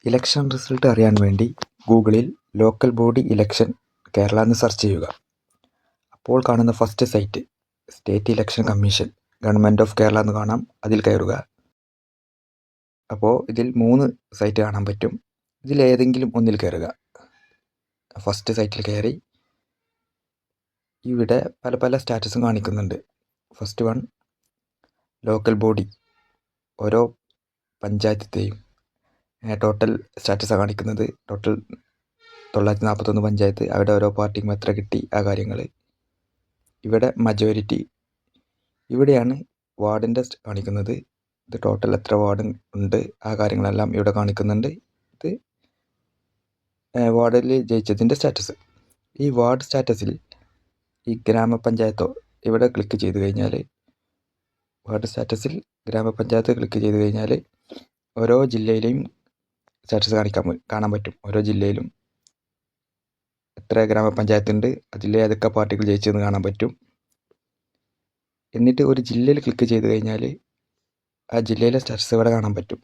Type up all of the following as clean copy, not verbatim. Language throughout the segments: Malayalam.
ഇലക്ഷൻ റിസൾട്ട് അറിയാൻ വേണ്ടി ഗൂഗിളിൽ ലോക്കൽ ബോഡി ഇലക്ഷൻ കേരള എന്ന് സെർച്ച് ചെയ്യുക. അപ്പോൾ കാണുന്ന first sight state election commission government of Kerala എന്ന് കാണാം. അതിൽ കയറുക. അപ്പോൾ ഇതിൽ 3 സൈറ്റ് കാണാൻ പറ്റും. ഇതിലേതെങ്കിലും ഒന്നിൽ കയറുക. ഫസ്റ്റ് സൈറ്റിൽ കയറി ഇവിടെ പല പല സ്റ്റാറ്റസും കാണിക്കുന്നുണ്ട്. ഫസ്റ്റ് വൺ ലോക്കൽ ബോഡി, ഓരോ പഞ്ചായത്തിൻ്റെയും ടോട്ടൽ സ്റ്റാറ്റസാണ് കാണിക്കുന്നത്. ടോട്ടൽ 941 പഞ്ചായത്ത്, അവിടെ ഓരോ പാർട്ടിക്കും എത്ര കിട്ടി, ആ കാര്യങ്ങൾ. ഇവിടെ മജോറിറ്റി, ഇവിടെയാണ് വാർഡിൻ്റെ കാണിക്കുന്നത്. ഇത് ടോട്ടൽ എത്ര വാർഡ് ഉണ്ട്, ആ കാര്യങ്ങളെല്ലാം ഇവിടെ കാണിക്കുന്നുണ്ട്. ഇത് വാർഡിൽ ജയിച്ചതിൻ്റെ സ്റ്റാറ്റസ്. ഈ വാർഡ് സ്റ്റാറ്റസിൽ ഈ ഗ്രാമപഞ്ചായത്തോ ഇവിടെ ക്ലിക്ക് ചെയ്ത് കഴിഞ്ഞാൽ, വാർഡ് സ്റ്റാറ്റസിൽ ഗ്രാമപഞ്ചായത്ത് ക്ലിക്ക് ചെയ്ത് കഴിഞ്ഞാൽ ഓരോ ജില്ലയിലെയും സ്റ്റാറ്റസ് കാണാൻ പറ്റും. ഓരോ ജില്ലയിലും എത്ര ഗ്രാമപഞ്ചായത്ത് ഉണ്ട്, അതിലെ ഏതൊക്കെ പാർട്ടികൾ ജയിച്ചതെന്ന് കാണാൻ പറ്റും. എന്നിട്ട് ഒരു ജില്ലയിൽ ക്ലിക്ക് ചെയ്ത് കഴിഞ്ഞാൽ ആ ജില്ലയിലെ സ്റ്റാറ്റസ് ഇവിടെ കാണാൻ പറ്റും.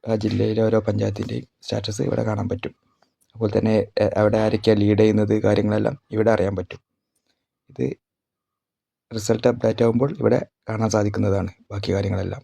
ആ ജില്ലയിലെ ഓരോ പഞ്ചായത്തിൻ്റെയും സ്റ്റാറ്റസ് ഇവിടെ കാണാൻ പറ്റും. അതുപോലെ തന്നെ അവിടെ ആരൊക്കെയാണ് ലീഡ് ചെയ്യുന്നത്, കാര്യങ്ങളെല്ലാം ഇവിടെ അറിയാൻ പറ്റും. ഇത് റിസൾട്ട് അപ്ഡേറ്റ് ആകുമ്പോൾ ഇവിടെ കാണാൻ സാധിക്കുന്നതാണ് ബാക്കി കാര്യങ്ങളെല്ലാം.